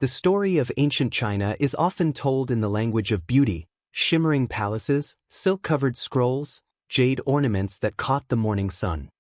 The story of ancient China is often told in the language of beauty, shimmering palaces, silk-covered scrolls, jade ornaments that caught the morning sun.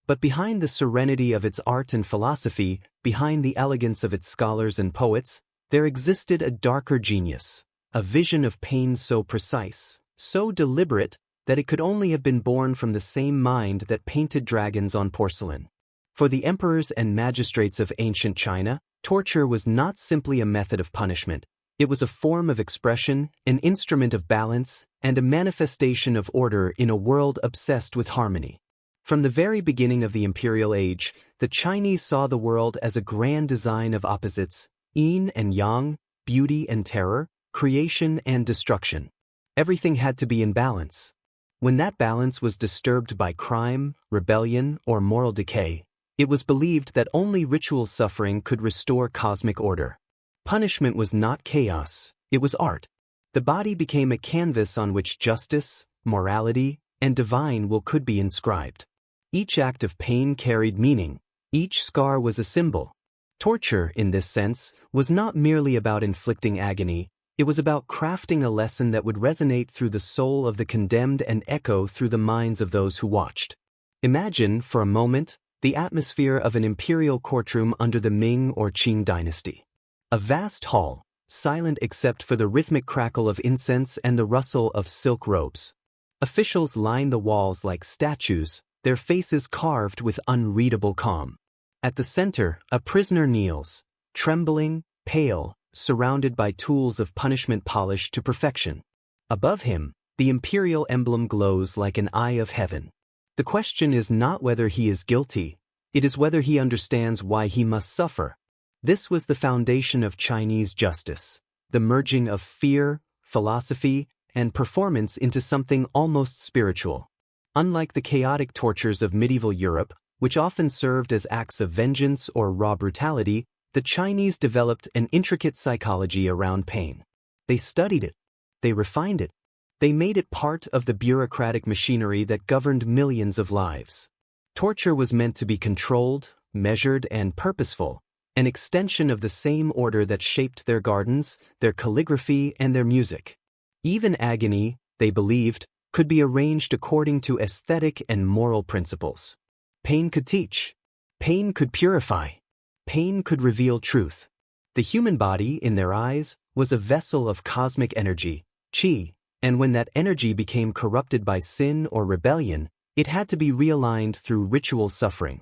But behind the serenity of its art and philosophy, behind the elegance of its scholars and poets, there existed a darker genius, a vision of pain so precise, so deliberate, that it could only have been born from the same mind that painted dragons on porcelain. For the emperors and magistrates of ancient China, torture was not simply a method of punishment. It was a form of expression, an instrument of balance, and a manifestation of order in a world obsessed with harmony. From the very beginning of the imperial age, the Chinese saw the world as a grand design of opposites, yin and yang, beauty and terror, creation and destruction. Everything had to be in balance. When that balance was disturbed by crime, rebellion, or moral decay, it was believed that only ritual suffering could restore cosmic order. Punishment was not chaos, it was art. The body became a canvas on which justice, morality, and divine will could be inscribed. Each act of pain carried meaning. Each scar was a symbol. Torture, in this sense, was not merely about inflicting agony, it was about crafting a lesson that would resonate through the soul of the condemned and echo through the minds of those who watched. Imagine, for a moment, the atmosphere of an imperial courtroom under the Ming or Qing dynasty. A vast hall, silent except for the rhythmic crackle of incense and the rustle of silk robes. Officials line the walls like statues, their faces carved with unreadable calm. At the center, a prisoner kneels, trembling, pale, surrounded by tools of punishment polished to perfection. Above him, the imperial emblem glows like an eye of heaven. The question is not whether he is guilty, it is whether he understands why he must suffer. This was the foundation of Chinese justice, the merging of fear, philosophy, and performance into something almost spiritual. Unlike the chaotic tortures of medieval Europe, which often served as acts of vengeance or raw brutality, the Chinese developed an intricate psychology around pain. They studied it. They refined it. They made it part of the bureaucratic machinery that governed millions of lives. Torture was meant to be controlled, measured, and purposeful, an extension of the same order that shaped their gardens, their calligraphy, and their music. Even agony, they believed, could be arranged according to aesthetic and moral principles. Pain could teach. Pain could purify. Pain could reveal truth. The human body, in their eyes, was a vessel of cosmic energy, qi, and when that energy became corrupted by sin or rebellion, it had to be realigned through ritual suffering.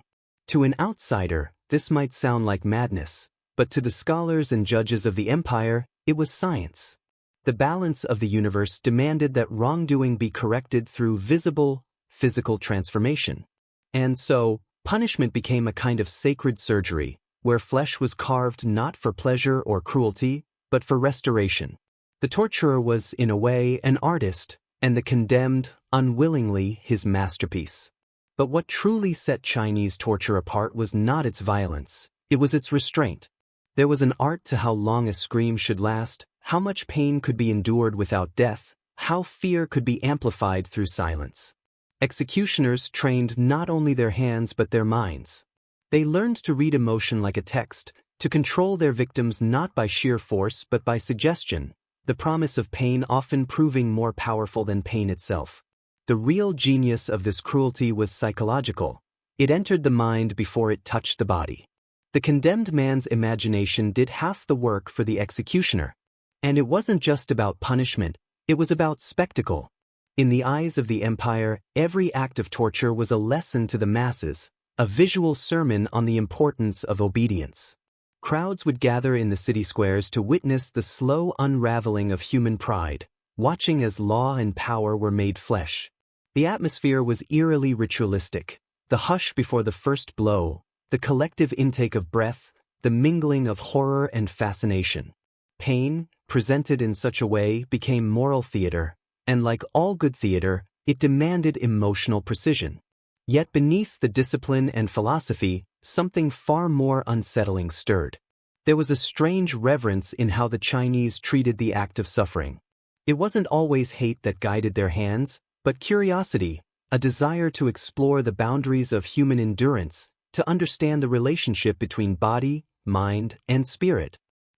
To an outsider, this might sound like madness, but to the scholars and judges of the empire, it was science. The balance of the universe demanded that wrongdoing be corrected through visible, physical transformation. And so, punishment became a kind of sacred surgery, where flesh was carved not for pleasure or cruelty, but for restoration. The torturer was, in a way, an artist, and the condemned, unwillingly, his masterpiece. But what truly set Chinese torture apart was not its violence, it was its restraint. There was an art to how long a scream should last, how much pain could be endured without death, how fear could be amplified through silence. Executioners trained not only their hands but their minds. They learned to read emotion like a text, to control their victims not by sheer force but by suggestion, the promise of pain often proving more powerful than pain itself. The real genius of this cruelty was psychological. It entered the mind before it touched the body. The condemned man's imagination did half the work for the executioner. And it wasn't just about punishment, it was about spectacle. In the eyes of the empire, every act of torture was a lesson to the masses, a visual sermon on the importance of obedience. Crowds would gather in the city squares to witness the slow unraveling of human pride, watching as law and power were made flesh. The atmosphere was eerily ritualistic, the hush before the first blow, the collective intake of breath, the mingling of horror and fascination. Pain, presented in such a way, became moral theater, and like all good theater, it demanded emotional precision. Yet beneath the discipline and philosophy, something far more unsettling stirred. There was a strange reverence in how the Chinese treated the act of suffering. It wasn't always hate that guided their hands, but curiosity, a desire to explore the boundaries of human endurance, to understand the relationship between body, mind, and spirit.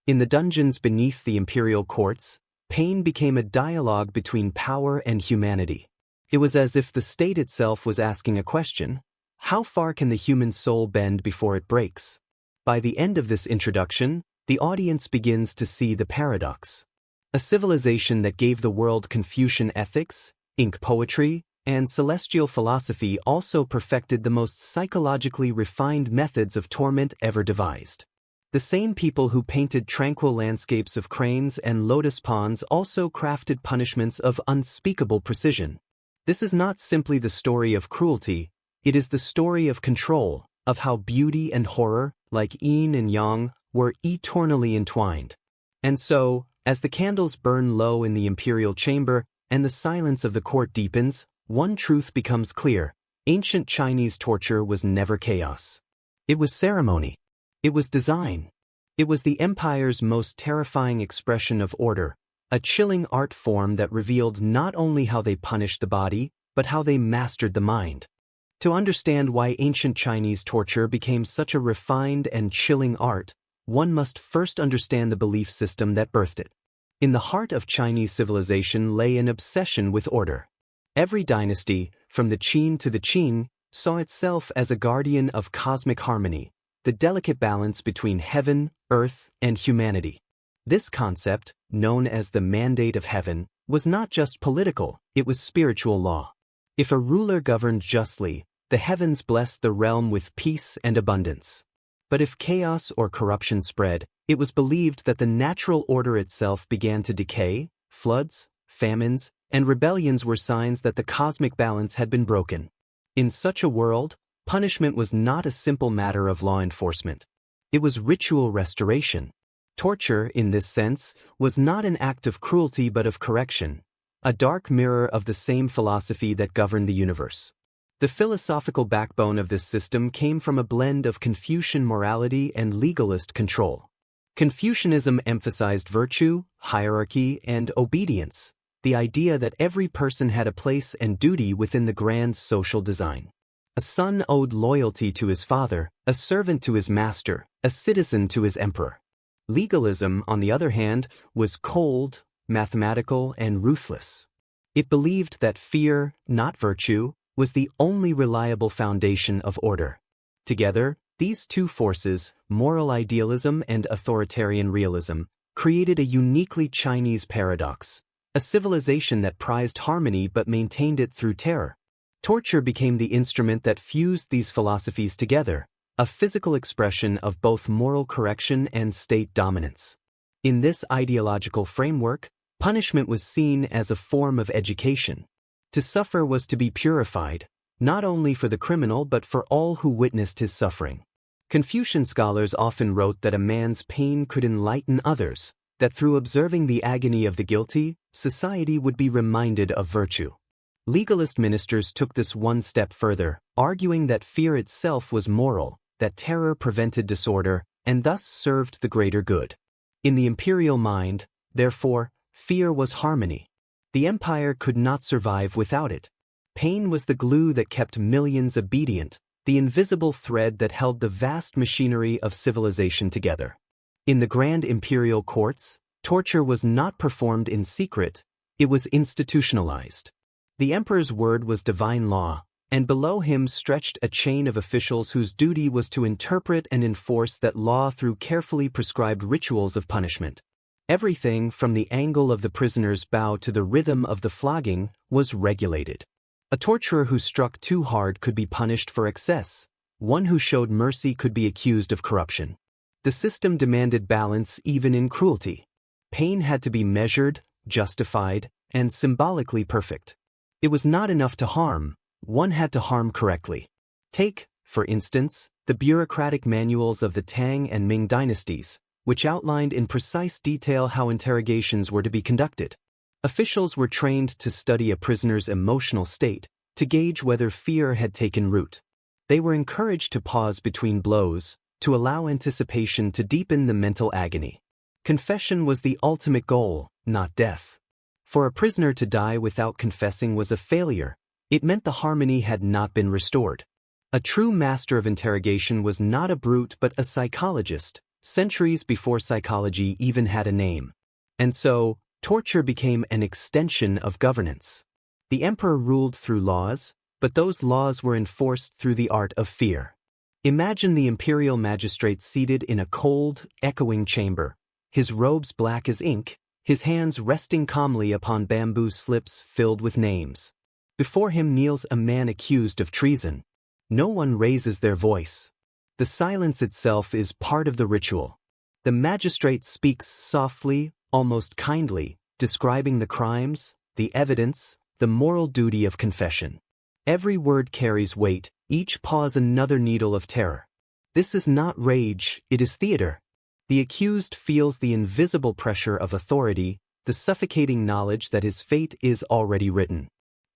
In the dungeons beneath the imperial courts, pain became a dialogue between power and humanity. It was as if the state itself was asking a question: how far can the human soul bend before it breaks? By the end of this introduction, the audience begins to see the paradox. A civilization that gave the world Confucian ethics, ink poetry, and celestial philosophy also perfected the most psychologically refined methods of torment ever devised. The same people who painted tranquil landscapes of cranes and lotus ponds also crafted punishments of unspeakable precision. This is not simply the story of cruelty, it is the story of control, of how beauty and horror, like yin and yang, were eternally entwined. And so, as the candles burn low in the imperial chamber and the silence of the court deepens, one truth becomes clear: ancient Chinese torture was never chaos. It was ceremony. It was design. It was the empire's most terrifying expression of order, a chilling art form that revealed not only how they punished the body, but how they mastered the mind. To understand why ancient Chinese torture became such a refined and chilling art, one must first understand the belief system that birthed it. In the heart of Chinese civilization lay an obsession with order. Every dynasty, from the Qin to the Qing, saw itself as a guardian of cosmic harmony, the delicate balance between heaven, earth, and humanity. This concept, known as the mandate of heaven, was not just political, it was spiritual law. If a ruler governed justly, the heavens blessed the realm with peace and abundance. But if chaos or corruption spread, it was believed that the natural order itself began to decay. Floods, famines, and rebellions were signs that the cosmic balance had been broken. In such a world, punishment was not a simple matter of law enforcement. It was ritual restoration. Torture, in this sense, was not an act of cruelty but of correction, a dark mirror of the same philosophy that governed the universe. The philosophical backbone of this system came from a blend of Confucian morality and legalist control. Confucianism emphasized virtue, hierarchy, and obedience, the idea that every person had a place and duty within the grand social design. A son owed loyalty to his father, a servant to his master, a citizen to his emperor. Legalism, on the other hand, was cold, mathematical, and ruthless. It believed that fear, not virtue, was the only reliable foundation of order. Together, these two forces, moral idealism and authoritarian realism, created a uniquely Chinese paradox, a civilization that prized harmony but maintained it through terror. Torture became the instrument that fused these philosophies together, a physical expression of both moral correction and state dominance. In this ideological framework, punishment was seen as a form of education. To suffer was to be purified, not only for the criminal but for all who witnessed his suffering. Confucian scholars often wrote that a man's pain could enlighten others, that through observing the agony of the guilty, society would be reminded of virtue. Legalist ministers took this one step further, arguing that fear itself was moral, that terror prevented disorder, and thus served the greater good. In the imperial mind, therefore, fear was harmony. The empire could not survive without it. Pain was the glue that kept millions obedient, the invisible thread that held the vast machinery of civilization together. In the grand imperial courts, torture was not performed in secret, it was institutionalized. The emperor's word was divine law, and below him stretched a chain of officials whose duty was to interpret and enforce that law through carefully prescribed rituals of punishment. Everything, from the angle of the prisoner's bow to the rhythm of the flogging, was regulated. A torturer who struck too hard could be punished for excess. One who showed mercy could be accused of corruption. The system demanded balance even in cruelty. Pain had to be measured, justified, and symbolically perfect. It was not enough to harm, one had to harm correctly. Take, for instance, the bureaucratic manuals of the Tang and Ming dynasties, which outlined in precise detail how interrogations were to be conducted. Officials were trained to study a prisoner's emotional state, to gauge whether fear had taken root. They were encouraged to pause between blows, to allow anticipation to deepen the mental agony. Confession was the ultimate goal, not death. For a prisoner to die without confessing was a failure. It meant the harmony had not been restored. A true master of interrogation was not a brute but a psychologist, centuries before psychology even had a name. And so, torture became an extension of governance. The emperor ruled through laws, but those laws were enforced through the art of fear. Imagine the imperial magistrate seated in a cold, echoing chamber, his robes black as ink, his hands resting calmly upon bamboo slips filled with names. Before him kneels a man accused of treason. No one raises their voice. The silence itself is part of the ritual. The magistrate speaks softly, almost kindly, describing the crimes, the evidence, the moral duty of confession. Every word carries weight, each pause another needle of terror. This is not rage, it is theater. The accused feels the invisible pressure of authority, the suffocating knowledge that his fate is already written.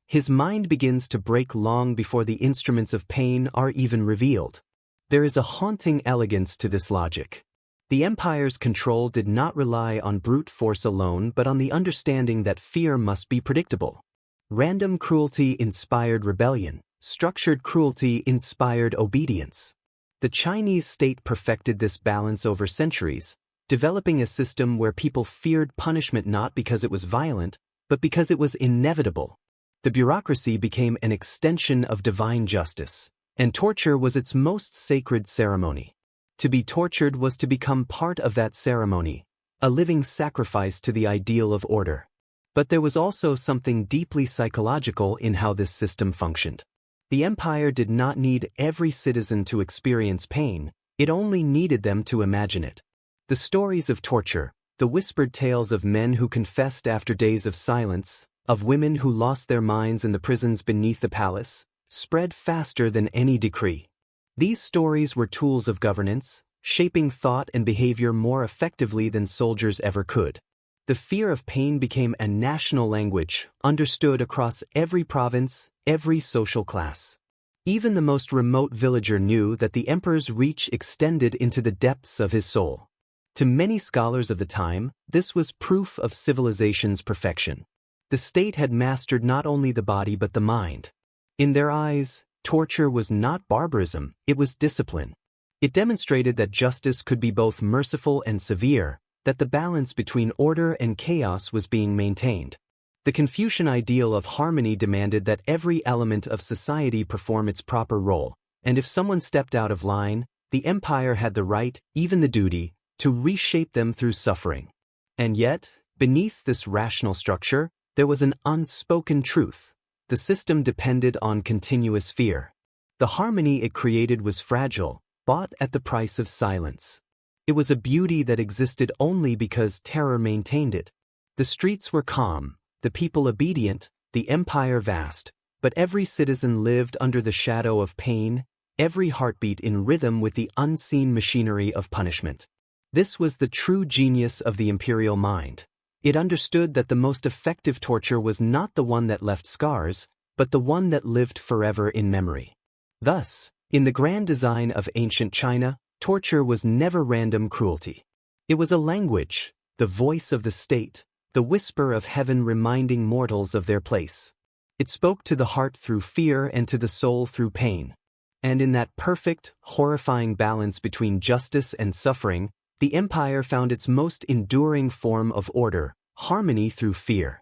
His mind begins to break long before the instruments of pain are even revealed. There is a haunting elegance to this logic. The empire's control did not rely on brute force alone but on the understanding that fear must be predictable. Random cruelty inspired rebellion, structured cruelty inspired obedience. The Chinese state perfected this balance over centuries, developing a system where people feared punishment not because it was violent, but because it was inevitable. The bureaucracy became an extension of divine justice, and torture was its most sacred ceremony. To be tortured was to become part of that ceremony, a living sacrifice to the ideal of order. But there was also something deeply psychological in how this system functioned. The empire did not need every citizen to experience pain, it only needed them to imagine it. The stories of torture, the whispered tales of men who confessed after days of silence, of women who lost their minds in the prisons beneath the palace, spread faster than any decree. These stories were tools of governance, shaping thought and behavior more effectively than soldiers ever could. The fear of pain became a national language, understood across every province, every social class. Even the most remote villager knew that the emperor's reach extended into the depths of his soul. To many scholars of the time, this was proof of civilization's perfection. The state had mastered not only the body but the mind. In their eyes, torture was not barbarism, it was discipline. It demonstrated that justice could be both merciful and severe, that the balance between order and chaos was being maintained. The Confucian ideal of harmony demanded that every element of society perform its proper role, and if someone stepped out of line, the empire had the right, even the duty, to reshape them through suffering. And yet, beneath this rational structure, there was an unspoken truth. The system depended on continuous fear. The harmony it created was fragile, bought at the price of silence. It was a beauty that existed only because terror maintained it. The streets were calm, the people obedient, the empire vast, but every citizen lived under the shadow of pain, every heartbeat in rhythm with the unseen machinery of punishment. This was the true genius of the imperial mind. It understood that the most effective torture was not the one that left scars, but the one that lived forever in memory. Thus, in the grand design of ancient China, torture was never random cruelty. It was a language, the voice of the state, the whisper of heaven reminding mortals of their place. It spoke to the heart through fear and to the soul through pain. And in that perfect, horrifying balance between justice and suffering, the empire found its most enduring form of order, harmony through fear.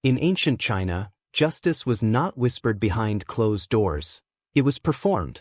In ancient China, justice was not whispered behind closed doors. It was performed.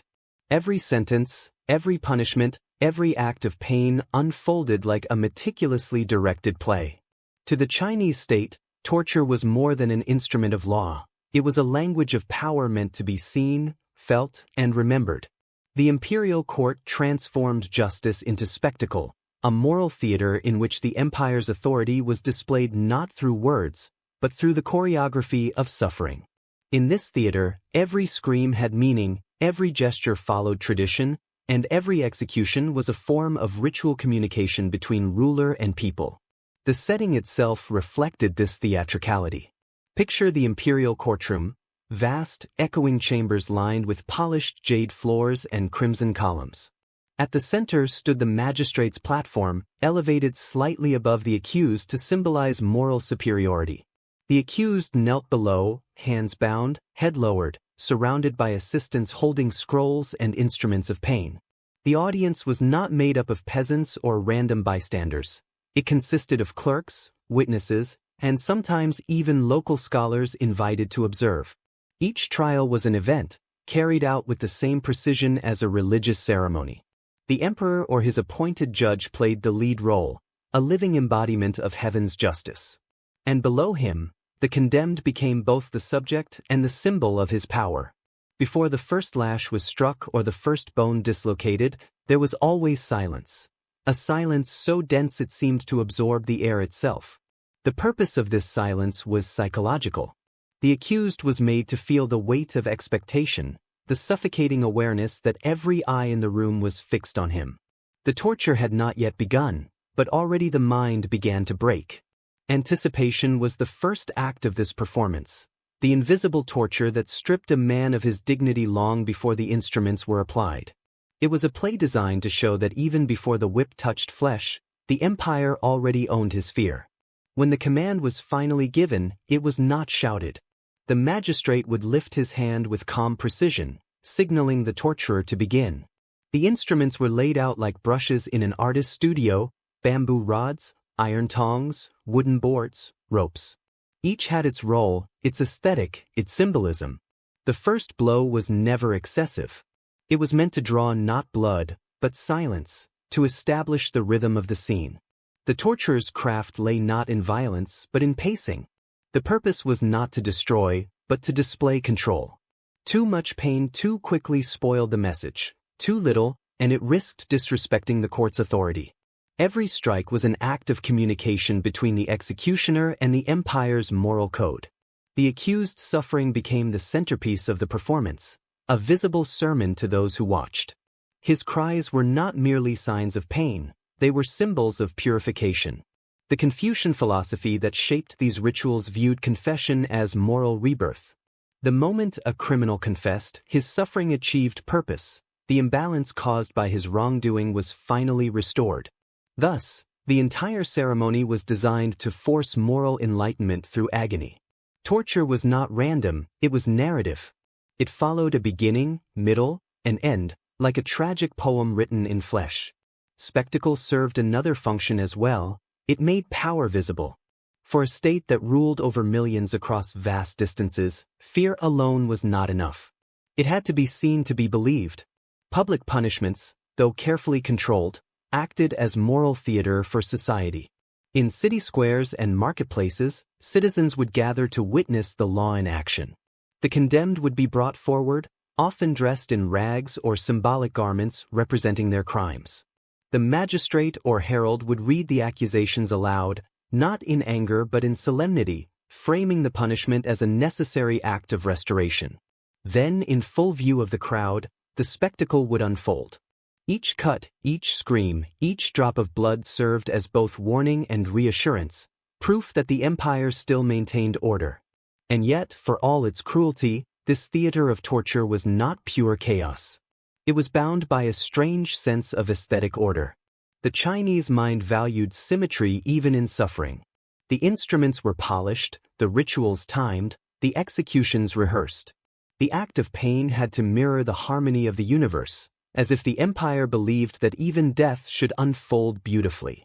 Every sentence, every punishment, every act of pain unfolded like a meticulously directed play. To the Chinese state, torture was more than an instrument of law. It was a language of power meant to be seen, felt, and remembered. The imperial court transformed justice into spectacle, a moral theater in which the empire's authority was displayed not through words, but through the choreography of suffering. In this theater, every scream had meaning, every gesture followed tradition, and every execution was a form of ritual communication between ruler and people. The setting itself reflected this theatricality. Picture the imperial courtroom, vast, echoing chambers lined with polished jade floors and crimson columns. At the center stood the magistrate's platform, elevated slightly above the accused to symbolize moral superiority. The accused knelt below, hands bound, head lowered, surrounded by assistants holding scrolls and instruments of pain. The audience was not made up of peasants or random bystanders. It consisted of clerks, witnesses, and sometimes even local scholars invited to observe. Each trial was an event, carried out with the same precision as a religious ceremony. The emperor or his appointed judge played the lead role, a living embodiment of heaven's justice. And below him, the condemned became both the subject and the symbol of his power. Before the first lash was struck or the first bone dislocated, there was always silence. A silence so dense it seemed to absorb the air itself. The purpose of this silence was psychological. The accused was made to feel the weight of expectation, the suffocating awareness that every eye in the room was fixed on him. The torture had not yet begun, but already the mind began to break. Anticipation was the first act of this performance. The invisible torture that stripped a man of his dignity long before the instruments were applied. It was a play designed to show that even before the whip touched flesh, the empire already owned his fear. When the command was finally given, it was not shouted. The magistrate would lift his hand with calm precision, signaling the torturer to begin. The instruments were laid out like brushes in an artist's studio: bamboo rods, iron tongs, wooden boards, ropes. Each had its role, its aesthetic, its symbolism. The first blow was never excessive. It was meant to draw not blood, but silence, to establish the rhythm of the scene. The torturer's craft lay not in violence, but in pacing. The purpose was not to destroy, but to display control. Too much pain too quickly spoiled the message. Too little, and it risked disrespecting the court's authority. Every strike was an act of communication between the executioner and the empire's moral code. The accused's suffering became the centerpiece of the performance, a visible sermon to those who watched. His cries were not merely signs of pain, they were symbols of purification. The Confucian philosophy that shaped these rituals viewed confession as moral rebirth. The moment a criminal confessed, his suffering achieved purpose. The imbalance caused by his wrongdoing was finally restored. Thus, the entire ceremony was designed to force moral enlightenment through agony. Torture was not random, it was narrative. It followed a beginning, middle, and end, like a tragic poem written in flesh. Spectacle served another function as well: it made power visible. For a state that ruled over millions across vast distances, fear alone was not enough. It had to be seen to be believed. Public punishments, though carefully controlled, acted as moral theater for society. In city squares and marketplaces, citizens would gather to witness the law in action. The condemned would be brought forward, often dressed in rags or symbolic garments representing their crimes. The magistrate or herald would read the accusations aloud, not in anger but in solemnity, framing the punishment as a necessary act of restoration. Then, in full view of the crowd, the spectacle would unfold. Each cut, each scream, each drop of blood served as both warning and reassurance, proof that the empire still maintained order. And yet, for all its cruelty, this theater of torture was not pure chaos. It was bound by a strange sense of aesthetic order. The Chinese mind valued symmetry even in suffering. The instruments were polished, the rituals timed, the executions rehearsed. The act of pain had to mirror the harmony of the universe, as if the empire believed that even death should unfold beautifully.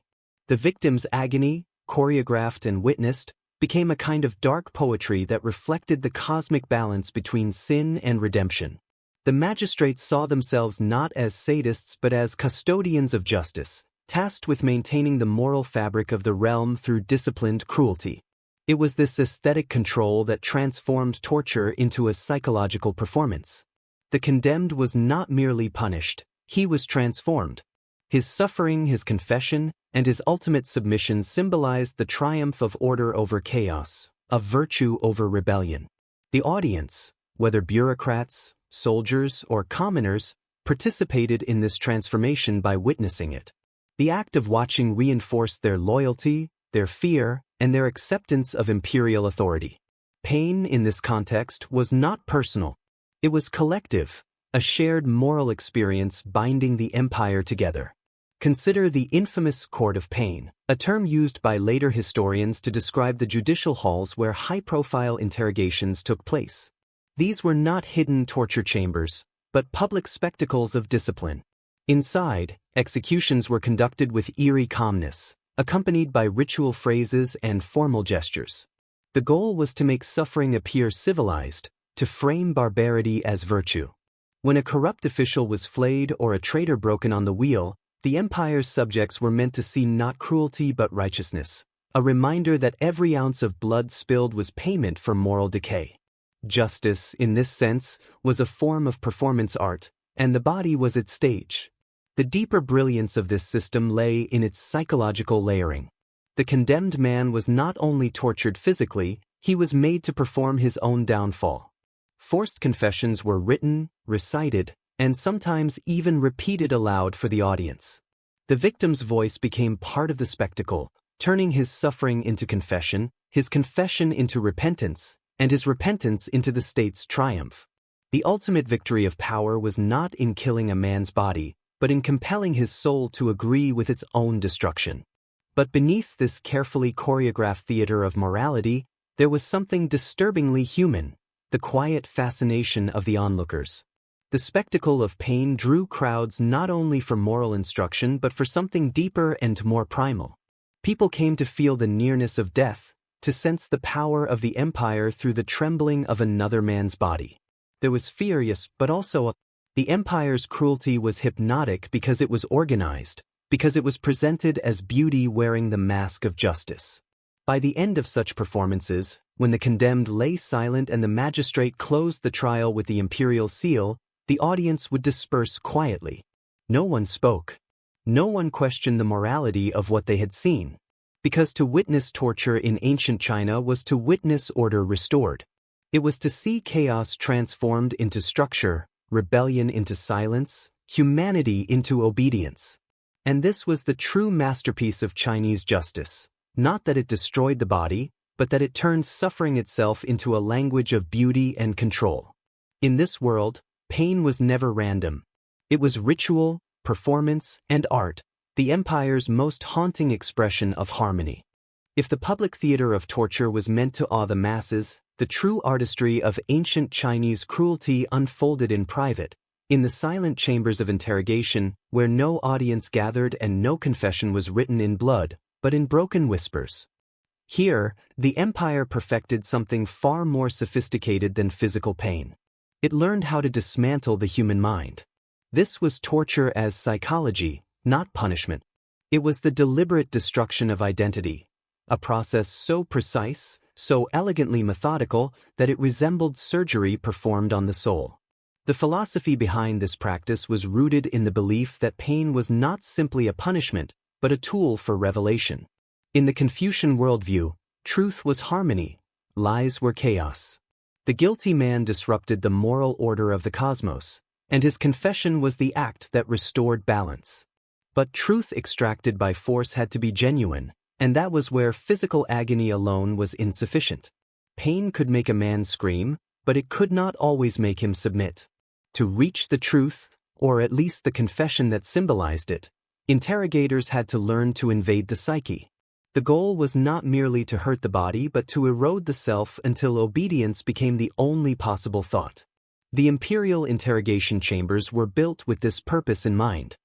The victim's agony, choreographed and witnessed, became a kind of dark poetry that reflected the cosmic balance between sin and redemption. The magistrates saw themselves not as sadists but as custodians of justice, tasked with maintaining the moral fabric of the realm through disciplined cruelty. It was this aesthetic control that transformed torture into a psychological performance. The condemned was not merely punished, he was transformed. His suffering, his confession, and his ultimate submission symbolized the triumph of order over chaos, of virtue over rebellion. The audience, whether bureaucrats, soldiers, or commoners, participated in this transformation by witnessing it. The act of watching reinforced their loyalty, their fear, and their acceptance of imperial authority. Pain in this context was not personal. It was collective, a shared moral experience binding the empire together. Consider the infamous Court of Pain, a term used by later historians to describe the judicial halls where high-profile interrogations took place. These were not hidden torture chambers, but public spectacles of discipline. Inside, executions were conducted with eerie calmness, accompanied by ritual phrases and formal gestures. The goal was to make suffering appear civilized, to frame barbarity as virtue. When a corrupt official was flayed or a traitor broken on the wheel, the empire's subjects were meant to see not cruelty but righteousness, a reminder that every ounce of blood spilled was payment for moral decay. Justice, in this sense, was a form of performance art, and the body was its stage. The deeper brilliance of this system lay in its psychological layering. The condemned man was not only tortured physically, he was made to perform his own downfall. Forced confessions were written, recited, and sometimes even repeated aloud for the audience. The victim's voice became part of the spectacle, turning his suffering into confession, his confession into repentance, and his repentance into the state's triumph. The ultimate victory of power was not in killing a man's body, but in compelling his soul to agree with its own destruction. But beneath this carefully choreographed theater of morality, there was something disturbingly human, the quiet fascination of the onlookers. The spectacle of pain drew crowds not only for moral instruction but for something deeper and more primal. People came to feel the nearness of death, to sense the power of the empire through the trembling of another man's body. There was fear, yes, but also the empire's cruelty was hypnotic because it was organized, because it was presented as beauty wearing the mask of justice. By the end of such performances, when the condemned lay silent and the magistrate closed the trial with the imperial seal, the audience would disperse quietly. No one spoke. No one questioned the morality of what they had seen. Because to witness torture in ancient China was to witness order restored. It was to see chaos transformed into structure, rebellion into silence, humanity into obedience. And this was the true masterpiece of Chinese justice, not that it destroyed the body, but that it turned suffering itself into a language of beauty and control. In this world, pain was never random. It was ritual, performance, and art, the empire's most haunting expression of harmony. If the public theater of torture was meant to awe the masses, the true artistry of ancient Chinese cruelty unfolded in private, in the silent chambers of interrogation, where no audience gathered and no confession was written in blood, but in broken whispers. Here, the empire perfected something far more sophisticated than physical pain. It learned how to dismantle the human mind. This was torture as psychology, not punishment. It was the deliberate destruction of identity, a process so precise, so elegantly methodical, that it resembled surgery performed on the soul. The philosophy behind this practice was rooted in the belief that pain was not simply a punishment, but a tool for revelation. In the Confucian worldview, truth was harmony, lies were chaos. The guilty man disrupted the moral order of the cosmos, and his confession was the act that restored balance. But truth extracted by force had to be genuine, and that was where physical agony alone was insufficient. Pain could make a man scream, but it could not always make him submit. To reach the truth, or at least the confession that symbolized it, interrogators had to learn to invade the psyche. The goal was not merely to hurt the body but to erode the self until obedience became the only possible thought. The imperial interrogation chambers were built with this purpose in mind.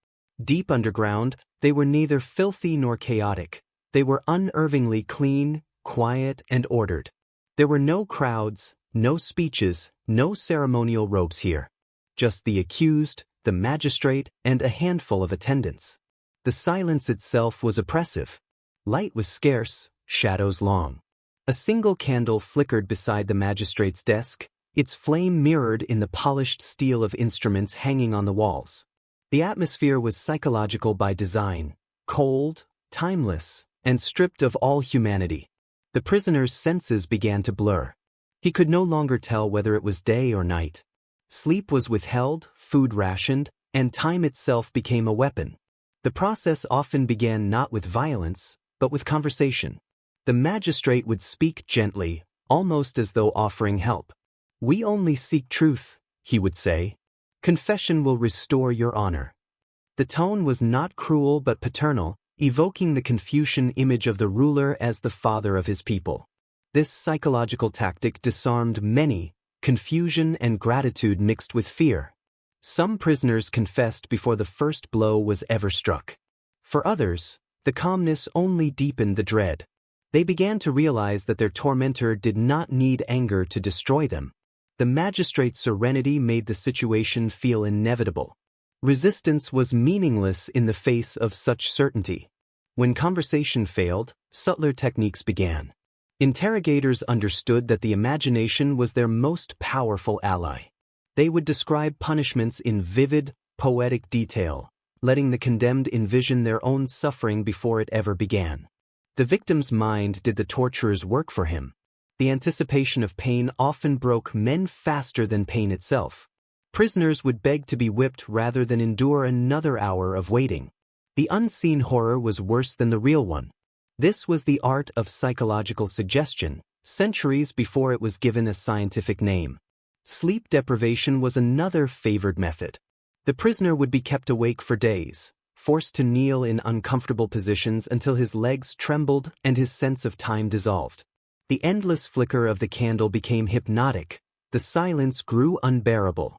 Deep underground, they were neither filthy nor chaotic. They were unervingly clean, quiet, and ordered. There were no crowds, no speeches, no ceremonial robes here. Just the accused, the magistrate, and a handful of attendants. The silence itself was oppressive. Light was scarce, shadows long. A single candle flickered beside the magistrate's desk, its flame mirrored in the polished steel of instruments hanging on the walls. The atmosphere was psychological by design, cold, timeless, and stripped of all humanity. The prisoner's senses began to blur. He could no longer tell whether it was day or night. Sleep was withheld, food rationed, and time itself became a weapon. The process often began not with violence, but with conversation. The magistrate would speak gently, almost as though offering help. "We only seek truth," he would say. "Confession will restore your honor." The tone was not cruel but paternal, evoking the Confucian image of the ruler as the father of his people. This psychological tactic disarmed many, confusion and gratitude mixed with fear. Some prisoners confessed before the first blow was ever struck. For others, the calmness only deepened the dread. They began to realize that their tormentor did not need anger to destroy them. The magistrate's serenity made the situation feel inevitable. Resistance was meaningless in the face of such certainty. When conversation failed, subtler techniques began. Interrogators understood that the imagination was their most powerful ally. They would describe punishments in vivid, poetic detail, letting the condemned envision their own suffering before it ever began. The victim's mind did the torturer's work for him. The anticipation of pain often broke men faster than pain itself. Prisoners would beg to be whipped rather than endure another hour of waiting. The unseen horror was worse than the real one. This was the art of psychological suggestion, centuries before it was given a scientific name. Sleep deprivation was another favored method. The prisoner would be kept awake for days, forced to kneel in uncomfortable positions until his legs trembled and his sense of time dissolved. The endless flicker of the candle became hypnotic. The silence grew unbearable.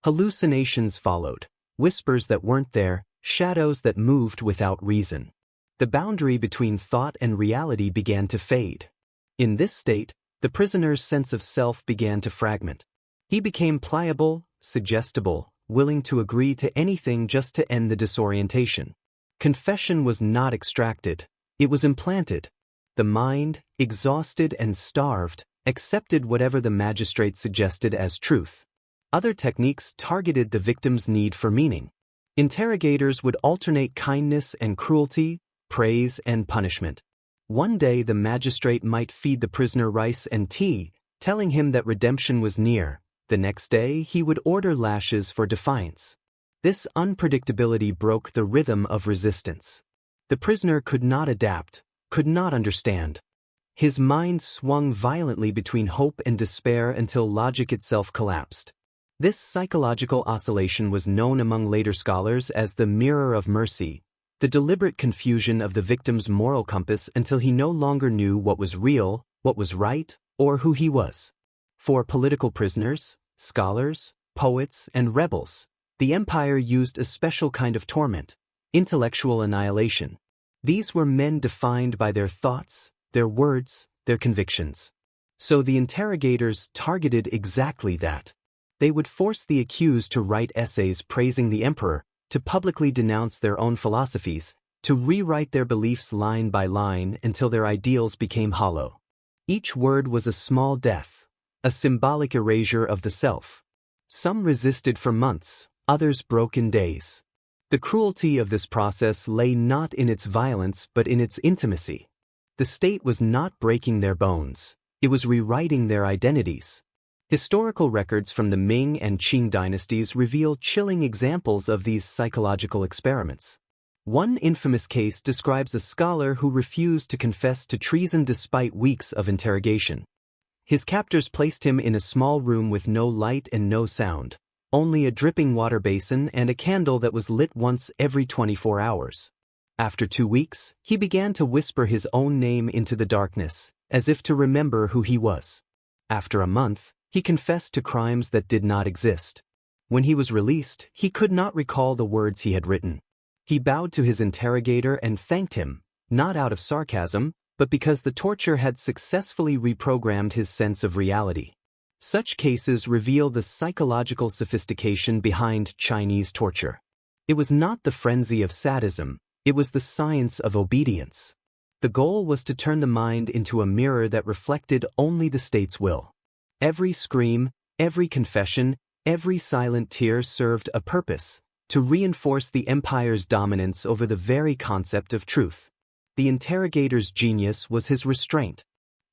Hallucinations followed, whispers that weren't there, shadows that moved without reason. The boundary between thought and reality began to fade. In this state, the prisoner's sense of self began to fragment. He became pliable, suggestible, willing to agree to anything just to end the disorientation. Confession was not extracted, it was implanted. The mind, exhausted and starved, accepted whatever the magistrate suggested as truth. Other techniques targeted the victim's need for meaning. Interrogators would alternate kindness and cruelty, praise and punishment. One day the magistrate might feed the prisoner rice and tea, telling him that redemption was near. The next day he would order lashes for defiance. This unpredictability broke the rhythm of resistance. The prisoner could not adapt, could not understand. His mind swung violently between hope and despair until logic itself collapsed. This psychological oscillation was known among later scholars as the mirror of mercy, the deliberate confusion of the victim's moral compass until he no longer knew what was real, what was right, or who he was. For political prisoners, scholars, poets, and rebels, the empire used a special kind of torment, intellectual annihilation. These were men defined by their thoughts, their words, their convictions. So the interrogators targeted exactly that. They would force the accused to write essays praising the emperor, to publicly denounce their own philosophies, to rewrite their beliefs line by line until their ideals became hollow. Each word was a small death, a symbolic erasure of the self. Some resisted for months, others broke in days. The cruelty of this process lay not in its violence but in its intimacy. The state was not breaking their bones, it was rewriting their identities. Historical records from the Ming and Qing dynasties reveal chilling examples of these psychological experiments. One infamous case describes a scholar who refused to confess to treason despite weeks of interrogation. His captors placed him in a small room with no light and no sound, only a dripping water basin and a candle that was lit once every 24 hours. After 2 weeks, he began to whisper his own name into the darkness, as if to remember who he was. After a month, he confessed to crimes that did not exist. When he was released, he could not recall the words he had written. He bowed to his interrogator and thanked him, not out of sarcasm, but because the torture had successfully reprogrammed his sense of reality. Such cases reveal the psychological sophistication behind Chinese torture. It was not the frenzy of sadism, it was the science of obedience. The goal was to turn the mind into a mirror that reflected only the state's will. Every scream, every confession, every silent tear served a purpose, to reinforce the empire's dominance over the very concept of truth. The interrogator's genius was his restraint.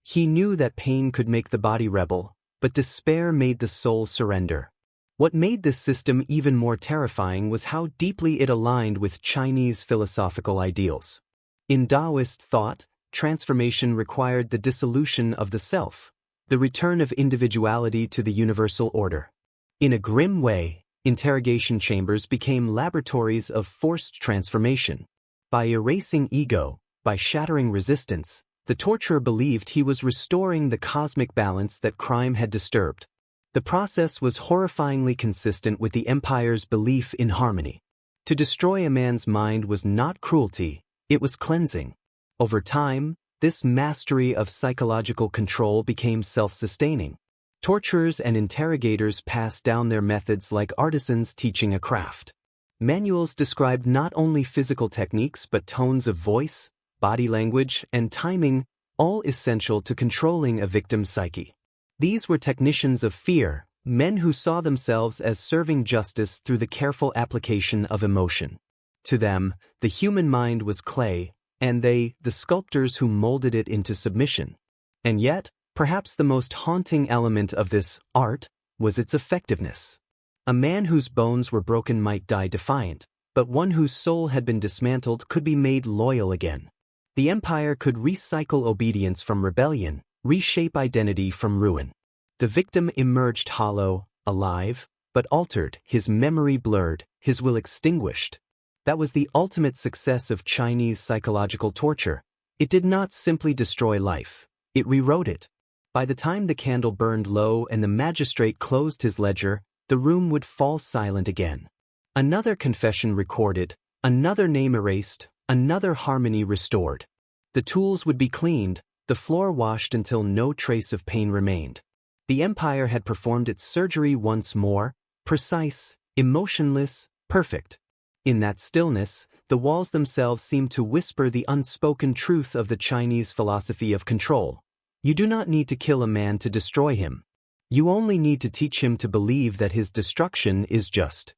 He knew that pain could make the body rebel, but despair made the soul surrender. What made this system even more terrifying was how deeply it aligned with Chinese philosophical ideals. In Taoist thought, transformation required the dissolution of the self, the return of individuality to the universal order. In a grim way, interrogation chambers became laboratories of forced transformation. By erasing ego, by shattering resistance, the torturer believed he was restoring the cosmic balance that crime had disturbed. The process was horrifyingly consistent with the empire's belief in harmony. To destroy a man's mind was not cruelty, it was cleansing. Over time, this mastery of psychological control became self-sustaining. Torturers and interrogators passed down their methods like artisans teaching a craft. Manuals described not only physical techniques but tones of voice, body language, and timing, all essential to controlling a victim's psyche. These were technicians of fear, men who saw themselves as serving justice through the careful application of emotion. To them, the human mind was clay, and they, the sculptors who molded it into submission. And yet, perhaps the most haunting element of this art was its effectiveness. A man whose bones were broken might die defiant, but one whose soul had been dismantled could be made loyal again. The empire could recycle obedience from rebellion, reshape identity from ruin. The victim emerged hollow, alive, but altered, his memory blurred, his will extinguished. That was the ultimate success of Chinese psychological torture. It did not simply destroy life, it rewrote it. By the time the candle burned low and the magistrate closed his ledger, the room would fall silent again. Another confession recorded, another name erased, another harmony restored. The tools would be cleaned, the floor washed until no trace of pain remained. The empire had performed its surgery once more, precise, emotionless, perfect. In that stillness, the walls themselves seemed to whisper the unspoken truth of the Chinese philosophy of control. You do not need to kill a man to destroy him. You only need to teach him to believe that his destruction is just.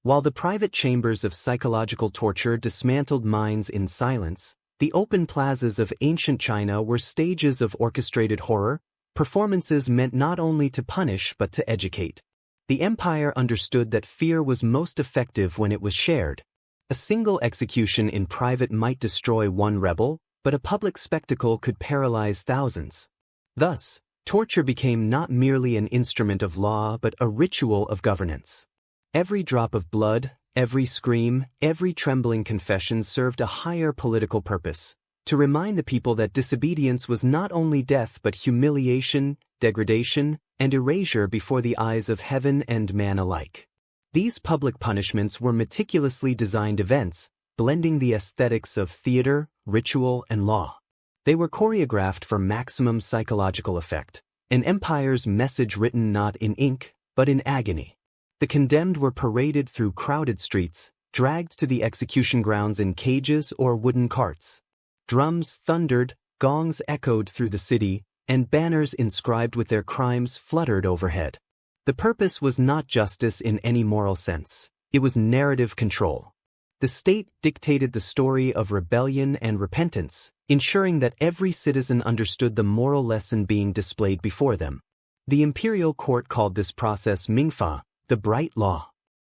While the private chambers of psychological torture dismantled minds in silence, the open plazas of ancient China were stages of orchestrated horror. Performances meant not only to punish but to educate. The empire understood that fear was most effective when it was shared. A single execution in private might destroy one rebel, but a public spectacle could paralyze thousands. Thus, torture became not merely an instrument of law but a ritual of governance. Every drop of blood, every scream, every trembling confession served a higher political purpose, to remind the people that disobedience was not only death but humiliation, degradation, and erasure before the eyes of heaven and man alike. These public punishments were meticulously designed events, blending the aesthetics of theater, ritual, and law. They were choreographed for maximum psychological effect, an empire's message written not in ink, but in agony. The condemned were paraded through crowded streets, dragged to the execution grounds in cages or wooden carts. Drums thundered, gongs echoed through the city, and banners inscribed with their crimes fluttered overhead. The purpose was not justice in any moral sense, it was narrative control. The state dictated the story of rebellion and repentance, ensuring that every citizen understood the moral lesson being displayed before them. The imperial court called this process Mingfa, the bright law.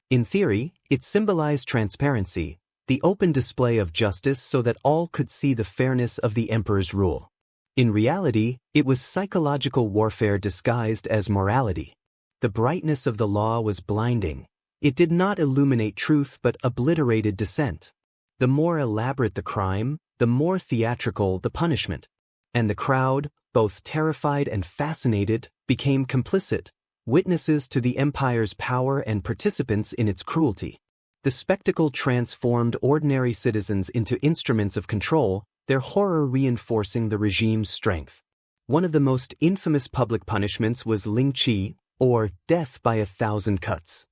In theory, it symbolized transparency, the open display of justice so that all could see the fairness of the emperor's rule. In reality, it was psychological warfare disguised as morality. The brightness of the law was blinding. It did not illuminate truth but obliterated dissent. The more elaborate the crime, the more theatrical the punishment. And the crowd, both terrified and fascinated, became complicit, witnesses to the empire's power and participants in its cruelty. The spectacle transformed ordinary citizens into instruments of control, their horror reinforcing the regime's strength. One of the most infamous public punishments was lynching, or death by 1,000 cuts.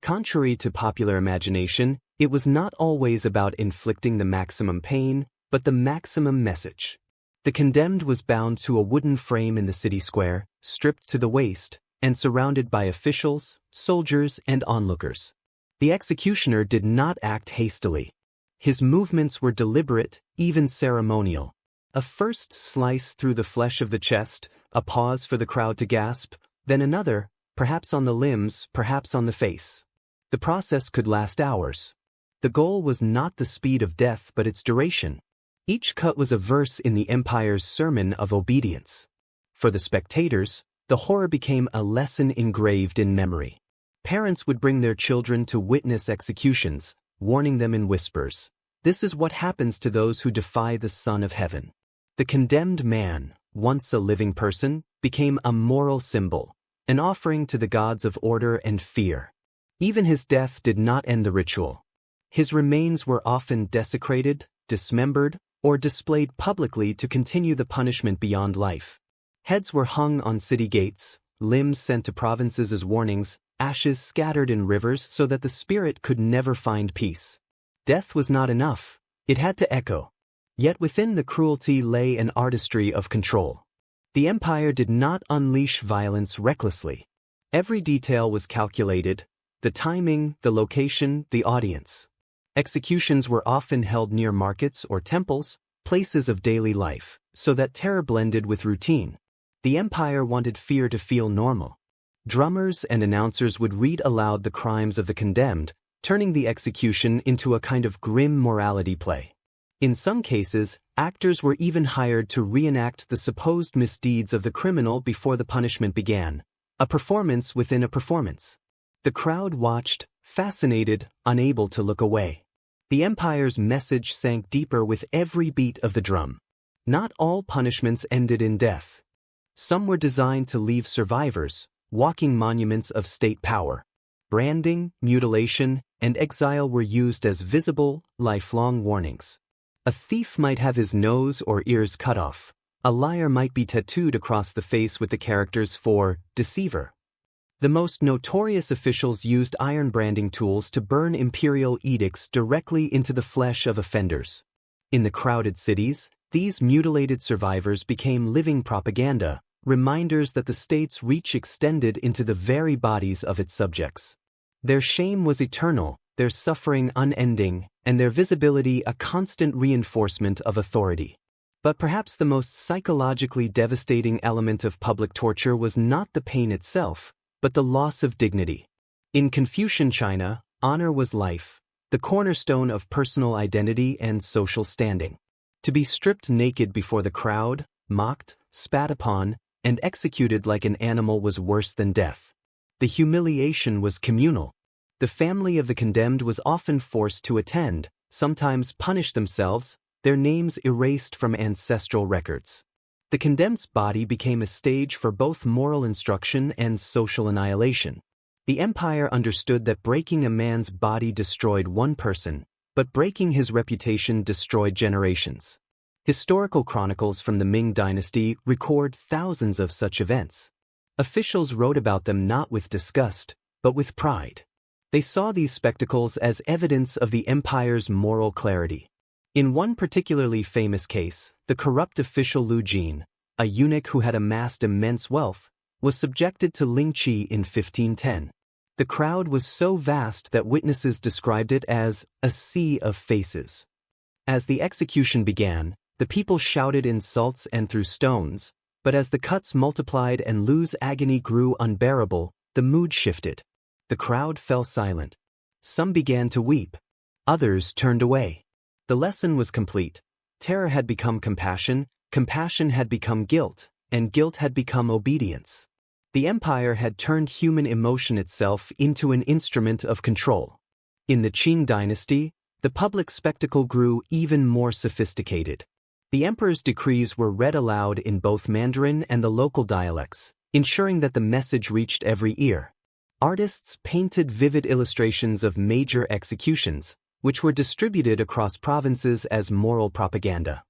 Contrary to popular imagination, it was not always about inflicting the maximum pain, but the maximum message. The condemned was bound to a wooden frame in the city square, stripped to the waist, and surrounded by officials, soldiers, and onlookers. The executioner did not act hastily. His movements were deliberate, even ceremonial. A first slice through the flesh of the chest, a pause for the crowd to gasp, then another, perhaps on the limbs, perhaps on the face. The process could last hours. The goal was not the speed of death but its duration. Each cut was a verse in the empire's sermon of obedience. For the spectators, the horror became a lesson engraved in memory. Parents would bring their children to witness executions, warning them in whispers. This is what happens to those who defy the Son of Heaven. The condemned man, once a living person, became a moral symbol. an offering to the gods of order and fear. Even his death did not end the ritual. His remains were often desecrated, dismembered, or displayed publicly to continue the punishment beyond life. Heads were hung on city gates, limbs sent to provinces as warnings, ashes scattered in rivers so that the spirit could never find peace. Death was not enough, it had to echo. Yet within the cruelty lay an artistry of control. The empire did not unleash violence recklessly. Every detail was calculated: the timing, the location, the audience. Executions were often held near markets or temples, places of daily life, so that terror blended with routine. The empire wanted fear to feel normal. Drummers and announcers would read aloud the crimes of the condemned, turning the execution into a kind of grim morality play. In some cases, actors were even hired to reenact the supposed misdeeds of the criminal before the punishment began, a performance within a performance. The crowd watched, fascinated, unable to look away. The empire's message sank deeper with every beat of the drum. Not all punishments ended in death. Some were designed to leave survivors, walking monuments of state power. Branding, mutilation, and exile were used as visible, lifelong warnings. A thief might have his nose or ears cut off. A liar might be tattooed across the face with the characters for deceiver. The most notorious officials used iron branding tools to burn imperial edicts directly into the flesh of offenders. In the crowded cities, these mutilated survivors became living propaganda, reminders that the state's reach extended into the very bodies of its subjects. Their shame was eternal, their suffering unending, and their visibility a constant reinforcement of authority. But perhaps the most psychologically devastating element of public torture was not the pain itself, but the loss of dignity. In Confucian China, honor was life, the cornerstone of personal identity and social standing. To be stripped naked before the crowd, mocked, spat upon, and executed like an animal was worse than death. The humiliation was communal. The family of the condemned was often forced to attend, sometimes punish themselves, their names erased from ancestral records. The condemned's body became a stage for both moral instruction and social annihilation. The empire understood that breaking a man's body destroyed one person, but breaking his reputation destroyed generations. Historical chronicles from the Ming dynasty record thousands of such events. Officials wrote about them not with disgust, but with pride. They saw these spectacles as evidence of the empire's moral clarity. In one particularly famous case, the corrupt official Lu Jin, a eunuch who had amassed immense wealth, was subjected to lynching in 1510. The crowd was so vast that witnesses described it as a sea of faces. As the execution began, the people shouted insults and threw stones, but as the cuts multiplied and Lu's agony grew unbearable, the mood shifted. The crowd fell silent. Some began to weep. Others turned away. The lesson was complete. Terror had become compassion, compassion had become guilt, and guilt had become obedience. The empire had turned human emotion itself into an instrument of control. In the Qing dynasty, the public spectacle grew even more sophisticated. The emperor's decrees were read aloud in both Mandarin and the local dialects, ensuring that the message reached every ear. Artists painted vivid illustrations of major executions, which were distributed across provinces as moral propaganda.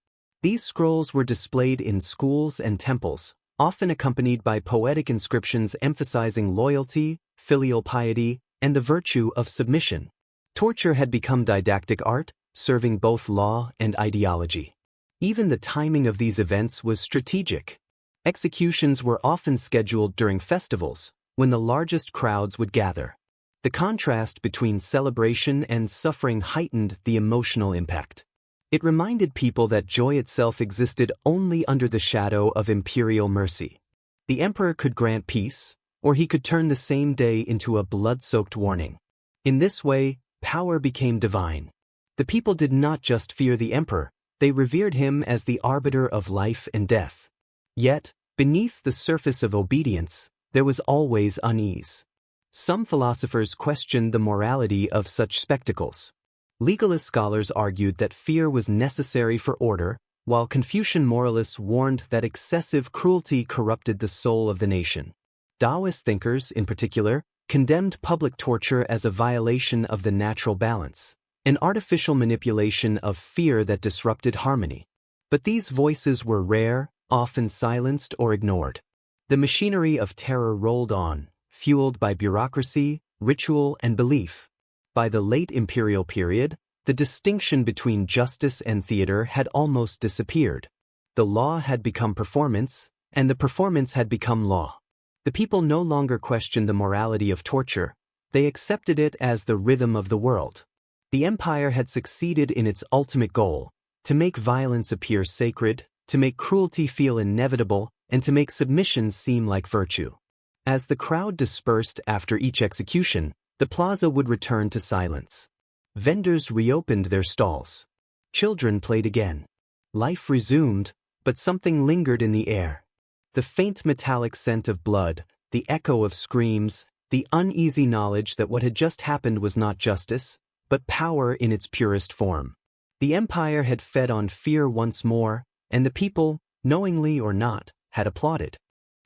These scrolls were displayed in schools and temples, often accompanied by poetic inscriptions emphasizing loyalty, filial piety, and the virtue of submission. Torture had become didactic art, serving both law and ideology. Even the timing of these events was strategic. Executions were often scheduled during festivals, when the largest crowds would gather. The contrast between celebration and suffering heightened the emotional impact. It reminded people that joy itself existed only under the shadow of imperial mercy. The emperor could grant peace, or he could turn the same day into a blood-soaked warning. In this way, power became divine. The people did not just fear the emperor, they revered him as the arbiter of life and death. Yet, beneath the surface of obedience, there was always unease. Some philosophers questioned the morality of such spectacles. Legalist scholars argued that fear was necessary for order, while Confucian moralists warned that excessive cruelty corrupted the soul of the nation. Taoist thinkers, in particular, condemned public torture as a violation of the natural balance, an artificial manipulation of fear that disrupted harmony. But these voices were rare, often silenced or ignored. The machinery of terror rolled on, fueled by bureaucracy, ritual, and belief. By the late imperial period, the distinction between justice and theater had almost disappeared. The law had become performance, and the performance had become law. The people no longer questioned the morality of torture, they accepted it as the rhythm of the world. The empire had succeeded in its ultimate goal, to make violence appear sacred, to make cruelty feel inevitable, and to make submission seem like virtue. As the crowd dispersed after each execution, the plaza would return to silence. Vendors reopened their stalls. Children played again. Life resumed, but something lingered in the air. The faint metallic scent of blood, the echo of screams, the uneasy knowledge that what had just happened was not justice, but power in its purest form. The empire had fed on fear once more, and the people, knowingly or not, had applauded.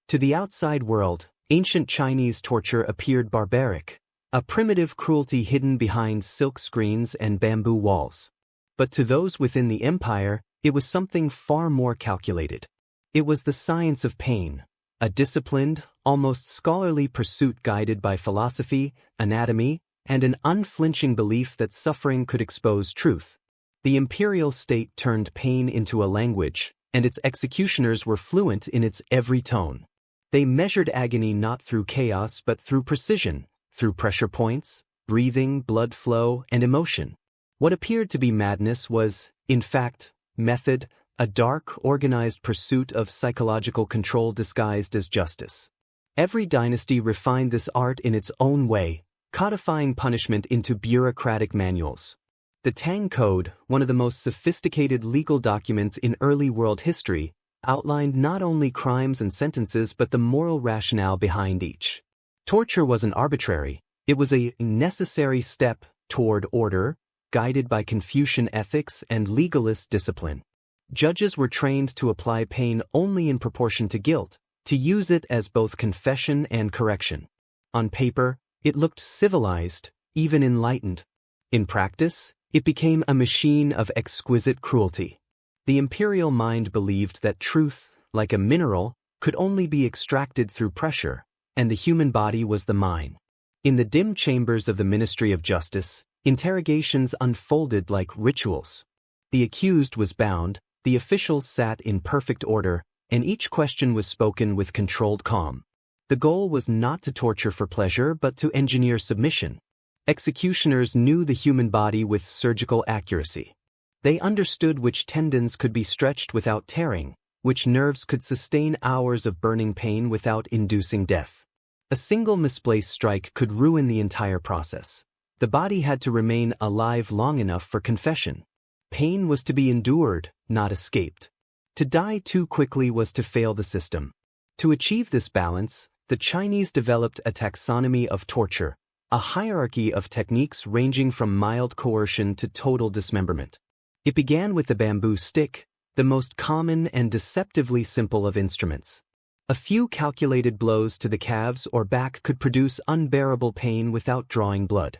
To the outside world, ancient Chinese torture appeared barbaric, a primitive cruelty hidden behind silk screens and bamboo walls. But to those within the empire, it was something far more calculated. It was the science of pain, a disciplined, almost scholarly pursuit guided by philosophy, anatomy, and an unflinching belief that suffering could expose truth. The imperial state turned pain into a language, and its executioners were fluent in its every tone. They measured agony not through chaos but through precision, through pressure points, breathing, blood flow, and emotion. What appeared to be madness was, in fact, method, a dark, organized pursuit of psychological control disguised as justice. Every dynasty refined this art in its own way, codifying punishment into bureaucratic manuals. The Tang Code, one of the most sophisticated legal documents in early world history, outlined not only crimes and sentences but the moral rationale behind each. Torture wasn't arbitrary, it was a necessary step toward order, guided by Confucian ethics and legalist discipline. Judges were trained to apply pain only in proportion to guilt, to use it as both confession and correction. On paper, it looked civilized, even enlightened. In practice, it became a machine of exquisite cruelty. The imperial mind believed that truth, like a mineral, could only be extracted through pressure, and the human body was the mine. In the dim chambers of the Ministry of Justice, interrogations unfolded like rituals. The accused was bound, the officials sat in perfect order, and each question was spoken with controlled calm. The goal was not to torture for pleasure but to engineer submission. Executioners knew the human body with surgical accuracy. They understood which tendons could be stretched without tearing, which nerves could sustain hours of burning pain without inducing death. A single misplaced strike could ruin the entire process. The body had to remain alive long enough for confession. Pain was to be endured, not escaped. To die too quickly was to fail the system. To achieve this balance, the Chinese developed a taxonomy of torture, a hierarchy of techniques ranging from mild coercion to total dismemberment. It began with the bamboo stick, the most common and deceptively simple of instruments. A few calculated blows to the calves or back could produce unbearable pain without drawing blood.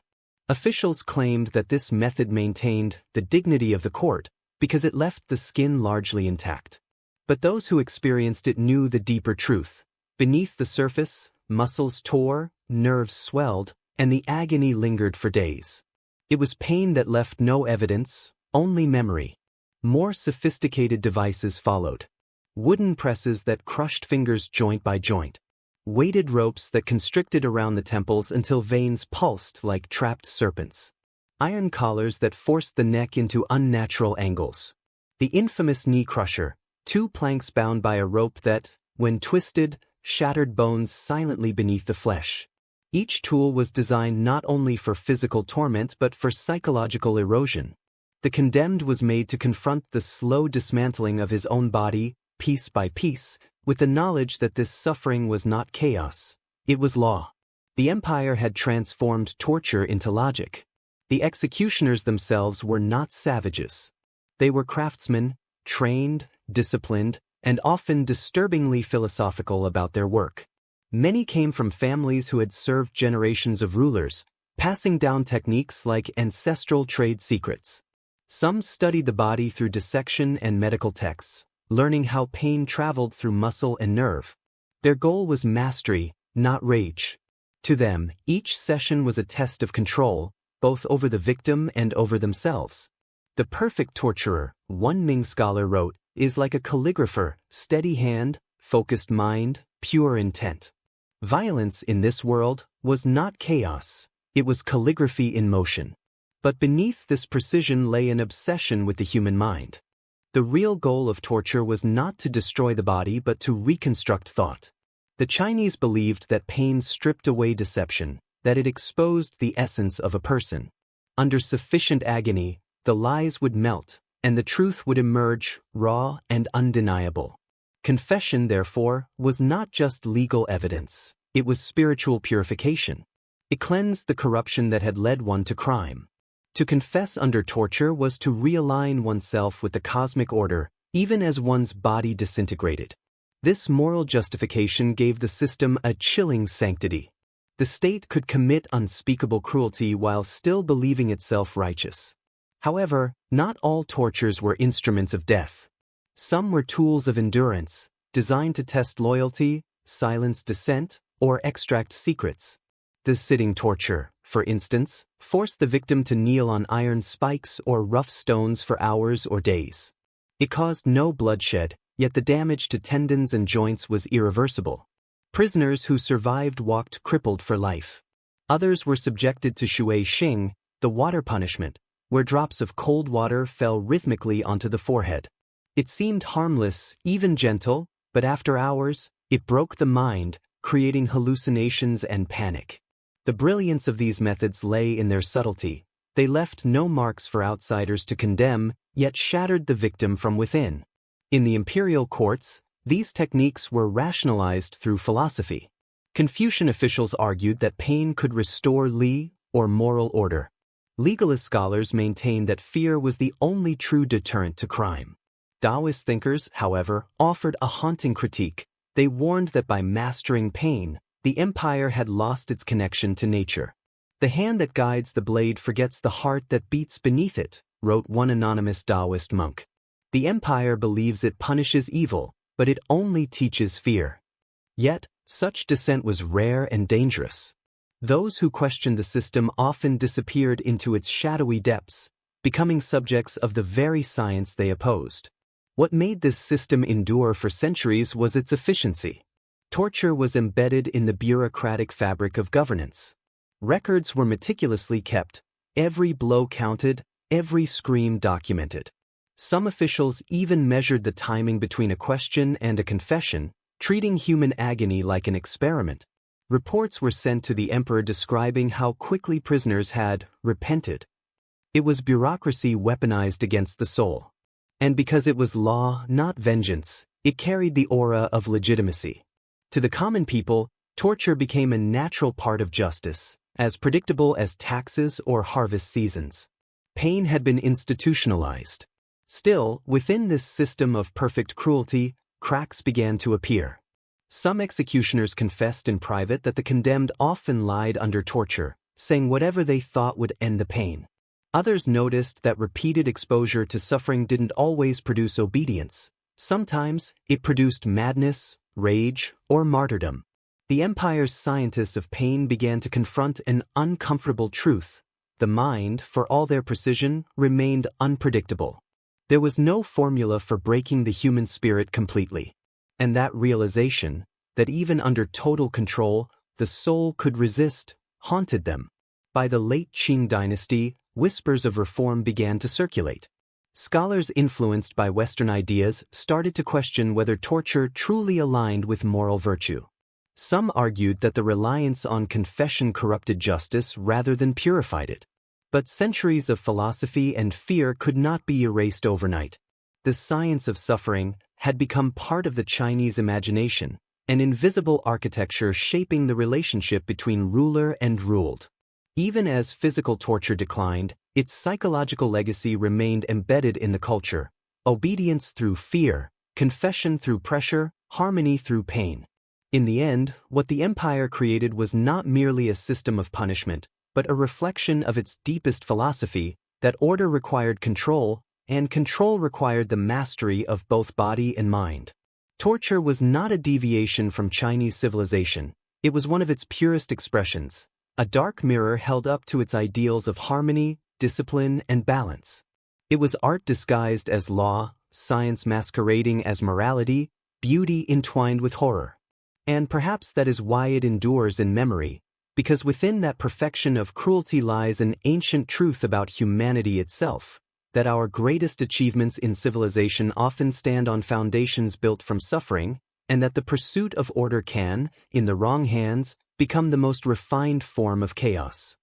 Officials claimed that this method maintained the dignity of the court because it left the skin largely intact. But those who experienced it knew the deeper truth. Beneath the surface, muscles tore, nerves swelled, and the agony lingered for days. It was pain that left no evidence, only memory. More sophisticated devices followed. Wooden presses that crushed fingers joint by joint. Weighted ropes that constricted around the temples until veins pulsed like trapped serpents. Iron collars that forced the neck into unnatural angles. The infamous knee crusher, two planks bound by a rope that, when twisted, shattered bones silently beneath the flesh. Each tool was designed not only for physical torment but for psychological erosion. The condemned was made to confront the slow dismantling of his own body, piece by piece, with the knowledge that this suffering was not chaos, it was law. The empire had transformed torture into logic. The executioners themselves were not savages. They were craftsmen, trained, disciplined, and often disturbingly philosophical about their work. Many came from families who had served generations of rulers, passing down techniques like ancestral trade secrets. Some studied the body through dissection and medical texts, learning how pain traveled through muscle and nerve. Their goal was mastery, not rage. To them, each session was a test of control, both over the victim and over themselves. The perfect torturer, one Ming scholar wrote, is like a calligrapher, steady hand, focused mind, pure intent. Violence in this world was not chaos, it was calligraphy in motion. But beneath this precision lay an obsession with the human mind. The real goal of torture was not to destroy the body but to reconstruct thought. The Chinese believed that pain stripped away deception, that it exposed the essence of a person. Under sufficient agony, the lies would melt, and the truth would emerge, raw and undeniable. Confession, therefore, was not just legal evidence, it was spiritual purification. It cleansed the corruption that had led one to crime. To confess under torture was to realign oneself with the cosmic order, even as one's body disintegrated. This moral justification gave the system a chilling sanctity. The state could commit unspeakable cruelty while still believing itself righteous. However, not all tortures were instruments of death. Some were tools of endurance, designed to test loyalty, silence dissent, or extract secrets. The sitting torture, for instance, forced the victim to kneel on iron spikes or rough stones for hours or days. It caused no bloodshed, yet the damage to tendons and joints was irreversible. Prisoners who survived walked crippled for life. Others were subjected to shui xing, the water punishment, where drops of cold water fell rhythmically onto the forehead. It seemed harmless, even gentle, but after hours, it broke the mind, creating hallucinations and panic. The brilliance of these methods lay in their subtlety. They left no marks for outsiders to condemn, yet shattered the victim from within. In the imperial courts, these techniques were rationalized through philosophy. Confucian officials argued that pain could restore li, or moral order. Legalist scholars maintained that fear was the only true deterrent to crime. Taoist thinkers, however, offered a haunting critique. They warned that by mastering pain, the empire had lost its connection to nature. The hand that guides the blade forgets the heart that beats beneath it, wrote one anonymous Taoist monk. The empire believes it punishes evil, but it only teaches fear. Yet, such dissent was rare and dangerous. Those who questioned the system often disappeared into its shadowy depths, becoming subjects of the very science they opposed. What made this system endure for centuries was its efficiency. Torture was embedded in the bureaucratic fabric of governance. Records were meticulously kept, every blow counted, every scream documented. Some officials even measured the timing between a question and a confession, treating human agony like an experiment. Reports were sent to the emperor describing how quickly prisoners had repented. It was bureaucracy weaponized against the soul. And because it was law, not vengeance, it carried the aura of legitimacy. To the common people, torture became a natural part of justice, as predictable as taxes or harvest seasons. Pain had been institutionalized. Still, within this system of perfect cruelty, cracks began to appear. Some executioners confessed in private that the condemned often lied under torture, saying whatever they thought would end the pain. Others noticed that repeated exposure to suffering didn't always produce obedience. Sometimes, it produced madness, rage, or martyrdom. The empire's scientists of pain began to confront an uncomfortable truth. The mind, for all their precision, remained unpredictable. There was no formula for breaking the human spirit completely. And that realization, that even under total control, the soul could resist, haunted them. By the late Qing dynasty, whispers of reform began to circulate. Scholars influenced by Western ideas started to question whether torture truly aligned with moral virtue. Some argued that the reliance on confession corrupted justice rather than purified it. But centuries of philosophy and fear could not be erased overnight. The science of suffering had become part of the Chinese imagination, an invisible architecture shaping the relationship between ruler and ruled. Even as physical torture declined, its psychological legacy remained embedded in the culture: obedience through fear, confession through pressure, harmony through pain. In the end, what the empire created was not merely a system of punishment, but a reflection of its deepest philosophy, that order required control, and control required the mastery of both body and mind. Torture was not a deviation from Chinese civilization, it was one of its purest expressions, a dark mirror held up to its ideals of harmony, discipline, and balance. It was art disguised as law, science masquerading as morality, beauty entwined with horror. And perhaps that is why it endures in memory, because within that perfection of cruelty lies an ancient truth about humanity itself, that our greatest achievements in civilization often stand on foundations built from suffering, and that the pursuit of order can, in the wrong hands, become the most refined form of chaos.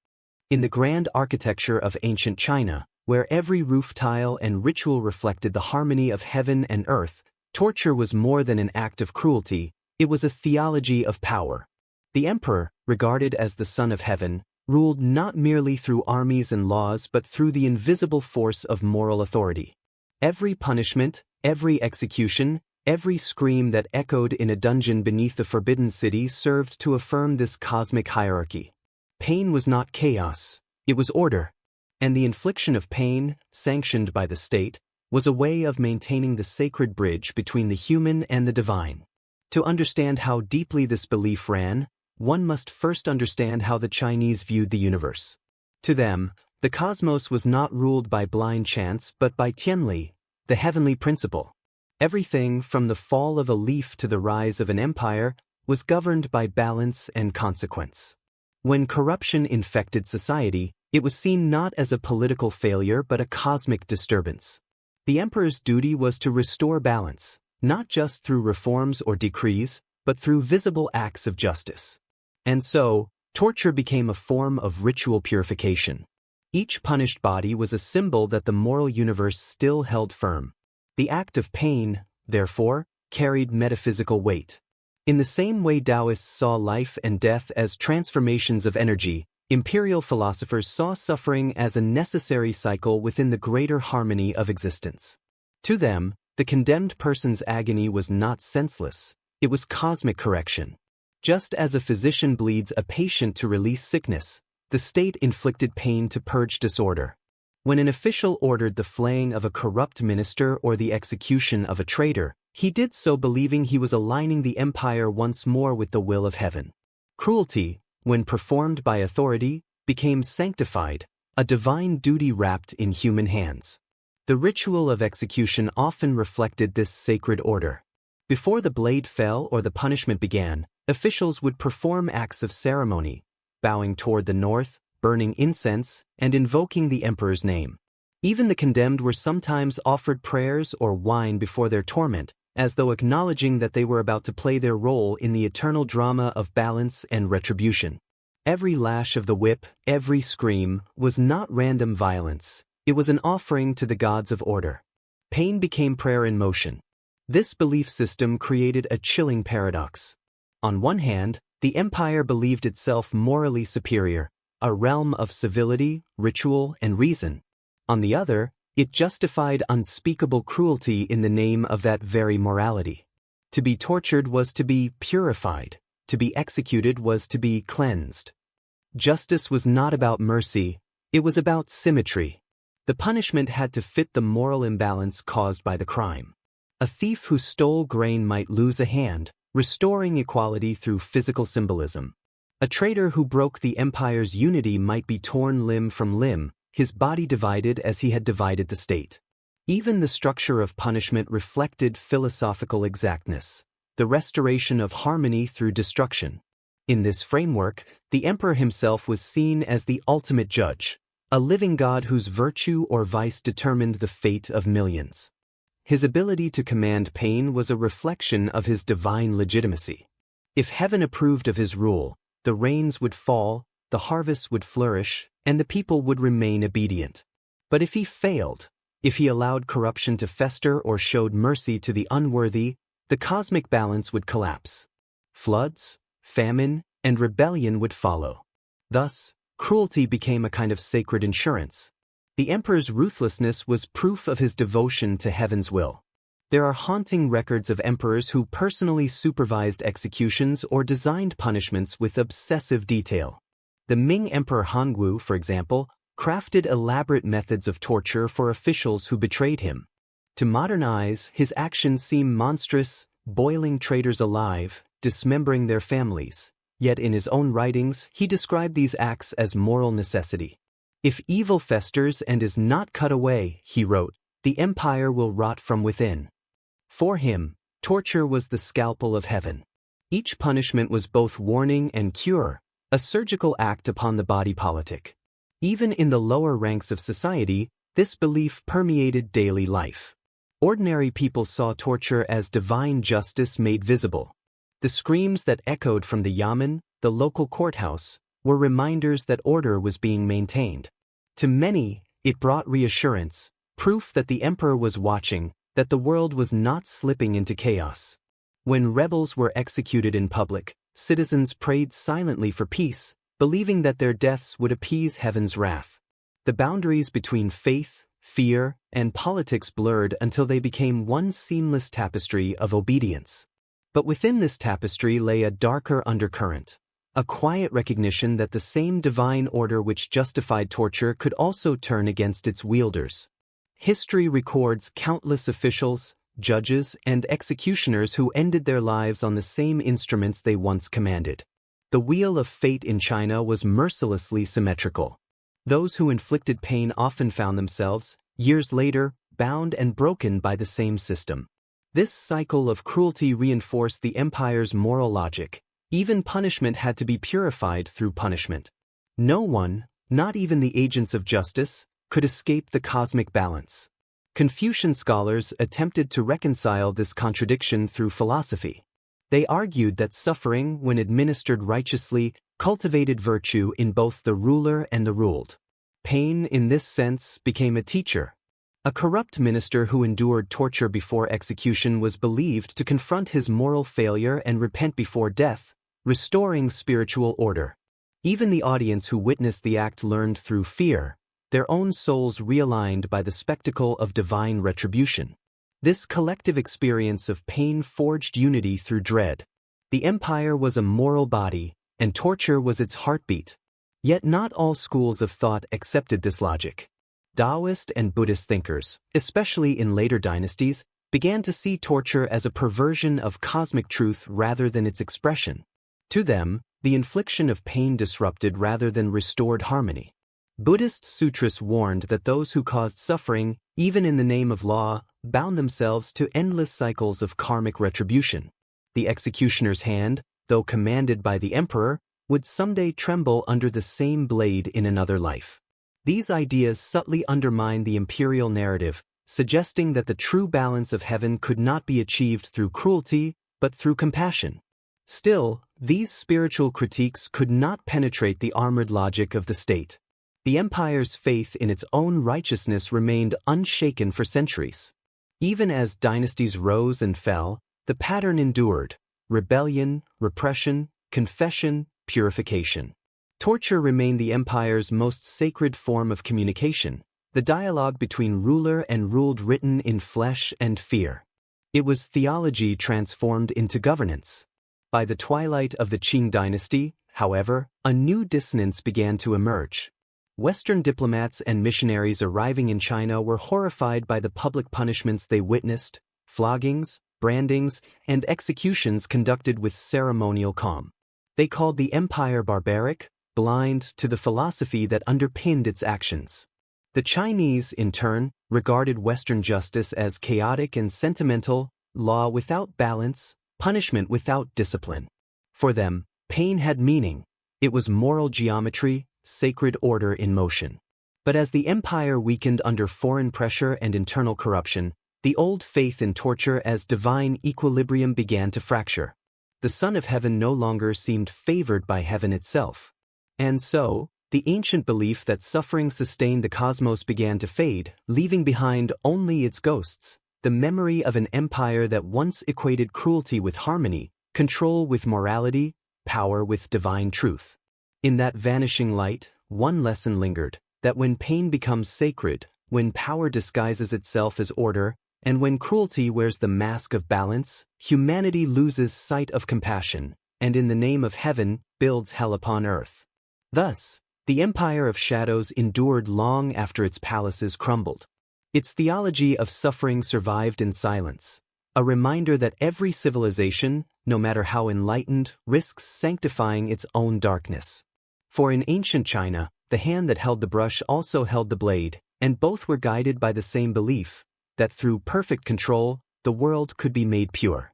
In the grand architecture of ancient China, where every roof tile and ritual reflected the harmony of heaven and earth, torture was more than an act of cruelty, it was a theology of power. The emperor, regarded as the son of heaven, ruled not merely through armies and laws but through the invisible force of moral authority. Every punishment, every execution, every scream that echoed in a dungeon beneath the Forbidden City served to affirm this cosmic hierarchy. Pain was not chaos, it was order. And the infliction of pain, sanctioned by the state, was a way of maintaining the sacred bridge between the human and the divine. To understand how deeply this belief ran, one must first understand how the Chinese viewed the universe. To them, the cosmos was not ruled by blind chance but by Tianli, the heavenly principle. Everything, from the fall of a leaf to the rise of an empire, was governed by balance and consequence. When corruption infected society, it was seen not as a political failure but a cosmic disturbance. The emperor's duty was to restore balance, not just through reforms or decrees, but through visible acts of justice. And so, torture became a form of ritual purification. Each punished body was a symbol that the moral universe still held firm. The act of pain, therefore, carried metaphysical weight. In the same way Taoists saw life and death as transformations of energy, imperial philosophers saw suffering as a necessary cycle within the greater harmony of existence. To them, the condemned person's agony was not senseless, it was cosmic correction. Just as a physician bleeds a patient to release sickness, the state inflicted pain to purge disorder. When an official ordered the flaying of a corrupt minister or the execution of a traitor, he did so believing he was aligning the empire once more with the will of heaven. Cruelty, when performed by authority, became sanctified, a divine duty wrapped in human hands. The ritual of execution often reflected this sacred order. Before the blade fell or the punishment began, officials would perform acts of ceremony, bowing toward the north, burning incense, and invoking the emperor's name. Even the condemned were sometimes offered prayers or wine before their torment, as though acknowledging that they were about to play their role in the eternal drama of balance and retribution. Every lash of the whip, every scream, was not random violence, it was an offering to the gods of order. Pain became prayer in motion. This belief system created a chilling paradox. On one hand, the empire believed itself morally superior, a realm of civility, ritual, and reason. On the other, it justified unspeakable cruelty in the name of that very morality. To be tortured was to be purified, to be executed was to be cleansed. Justice was not about mercy, it was about symmetry. The punishment had to fit the moral imbalance caused by the crime. A thief who stole grain might lose a hand, restoring equality through physical symbolism. A traitor who broke the empire's unity might be torn limb from limb, his body divided as he had divided the state. Even the structure of punishment reflected philosophical exactness, the restoration of harmony through destruction. In this framework, the emperor himself was seen as the ultimate judge, a living god whose virtue or vice determined the fate of millions. His ability to command pain was a reflection of his divine legitimacy. If heaven approved of his rule, the rains would fall, the harvests would flourish, and the people would remain obedient. But if he failed, if he allowed corruption to fester or showed mercy to the unworthy, the cosmic balance would collapse. Floods, famine, and rebellion would follow. Thus, cruelty became a kind of sacred insurance. The emperor's ruthlessness was proof of his devotion to heaven's will. There are haunting records of emperors who personally supervised executions or designed punishments with obsessive detail. The Ming Emperor Hongwu, for example, crafted elaborate methods of torture for officials who betrayed him. To modern eyes, his actions seem monstrous, boiling traitors alive, dismembering their families. Yet in his own writings, he described these acts as moral necessity. "If evil festers and is not cut away," he wrote, "the empire will rot from within." For him, torture was the scalpel of heaven. Each punishment was both warning and cure, a surgical act upon the body politic. Even in the lower ranks of society, this belief permeated daily life. Ordinary people saw torture as divine justice made visible. The screams that echoed from the yamen, the local courthouse, were reminders that order was being maintained. To many, it brought reassurance, proof that the emperor was watching, that the world was not slipping into chaos. When rebels were executed in public, citizens prayed silently for peace, believing that their deaths would appease heaven's wrath. The boundaries between faith, fear, and politics blurred until they became one seamless tapestry of obedience. But within this tapestry lay a darker undercurrent, a quiet recognition that the same divine order which justified torture could also turn against its wielders. History records countless officials, judges, and executioners who ended their lives on the same instruments they once commanded. The wheel of fate in China was mercilessly symmetrical. Those who inflicted pain often found themselves, years later, bound and broken by the same system. This cycle of cruelty reinforced the empire's moral logic. Even punishment had to be purified through punishment. No one, not even the agents of justice, could escape the cosmic balance. Confucian scholars attempted to reconcile this contradiction through philosophy. They argued that suffering, when administered righteously, cultivated virtue in both the ruler and the ruled. Pain, in this sense, became a teacher. A corrupt minister who endured torture before execution was believed to confront his moral failure and repent before death, restoring spiritual order. Even the audience who witnessed the act learned through fear, their own souls realigned by the spectacle of divine retribution. This collective experience of pain forged unity through dread. The empire was a moral body, and torture was its heartbeat. Yet not all schools of thought accepted this logic. Taoist and Buddhist thinkers, especially in later dynasties, began to see torture as a perversion of cosmic truth rather than its expression. To them, the infliction of pain disrupted rather than restored harmony. Buddhist sutras warned that those who caused suffering, even in the name of law, bound themselves to endless cycles of karmic retribution. The executioner's hand, though commanded by the emperor, would someday tremble under the same blade in another life. These ideas subtly undermine the imperial narrative, suggesting that the true balance of heaven could not be achieved through cruelty, but through compassion. Still, these spiritual critiques could not penetrate the armored logic of the state. The empire's faith in its own righteousness remained unshaken for centuries. Even as dynasties rose and fell, the pattern endured: rebellion, repression, confession, purification. Torture remained the empire's most sacred form of communication, the dialogue between ruler and ruled written in flesh and fear. It was theology transformed into governance. By the twilight of the Qing dynasty, however, a new dissonance began to emerge. Western diplomats and missionaries arriving in China were horrified by the public punishments they witnessed: floggings, brandings, and executions conducted with ceremonial calm. They called the empire barbaric, blind to the philosophy that underpinned its actions. The Chinese, in turn, regarded Western justice as chaotic and sentimental, law without balance, punishment without discipline. For them, pain had meaning. It was moral geometry, sacred order in motion. But as the empire weakened under foreign pressure and internal corruption, the old faith in torture as divine equilibrium began to fracture. The Son of Heaven no longer seemed favored by heaven itself. And so, the ancient belief that suffering sustained the cosmos began to fade, leaving behind only its ghosts, the memory of an empire that once equated cruelty with harmony, control with morality, power with divine truth. In that vanishing light, one lesson lingered: that when pain becomes sacred, when power disguises itself as order, And when cruelty wears the mask of balance, humanity loses sight of compassion, and in the name of heaven, builds hell upon earth. Thus, the Empire of Shadows endured long after its palaces crumbled. Its theology of suffering survived in silence, a reminder that every civilization, no matter how enlightened, risks sanctifying its own darkness. For in ancient China, the hand that held the brush also held the blade, and both were guided by the same belief, that through perfect control, the world could be made pure.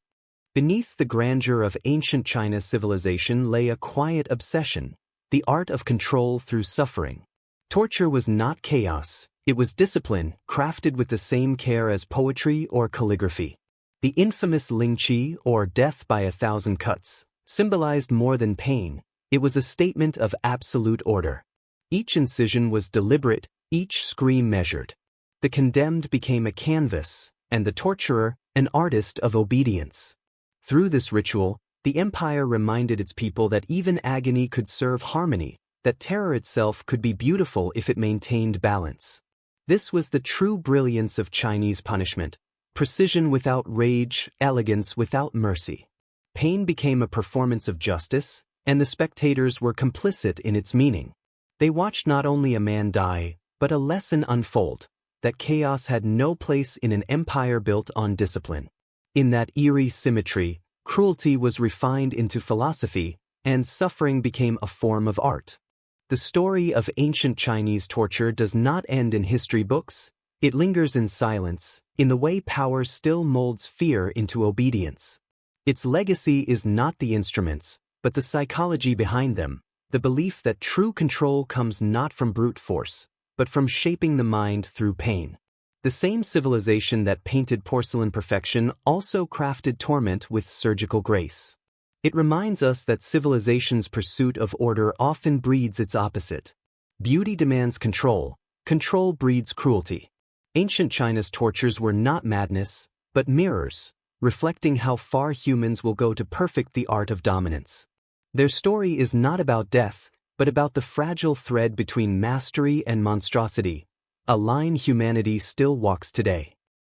Beneath the grandeur of ancient China's civilization lay a quiet obsession, the art of control through suffering. Torture was not chaos, it was discipline, crafted with the same care as poetry or calligraphy. The infamous lingqi, or death by 1,000 cuts, symbolized more than pain, it was a statement of absolute order. Each incision was deliberate, each scream measured. The condemned became a canvas, and the torturer, an artist of obedience. Through this ritual, the empire reminded its people that even agony could serve harmony, that terror itself could be beautiful if it maintained balance. This was the true brilliance of Chinese punishment: precision without rage, elegance without mercy. Pain became a performance of justice, and the spectators were complicit in its meaning. They watched not only a man die, but a lesson unfold, that chaos had no place in an empire built on discipline. In that eerie symmetry, cruelty was refined into philosophy, and suffering became a form of art. The story of ancient Chinese torture does not end in history books, it lingers in silence, in the way power still molds fear into obedience. Its legacy is not the instruments, but the psychology behind them, the belief that true control comes not from brute force, but from shaping the mind through pain. The same civilization that painted porcelain perfection also crafted torment with surgical grace. It reminds us that civilization's pursuit of order often breeds its opposite. Beauty demands control, control breeds cruelty. Ancient China's tortures were not madness, but mirrors, reflecting how far humans will go to perfect the art of dominance. Their story is not about death, but about the fragile thread between mastery and monstrosity, a line humanity still walks today.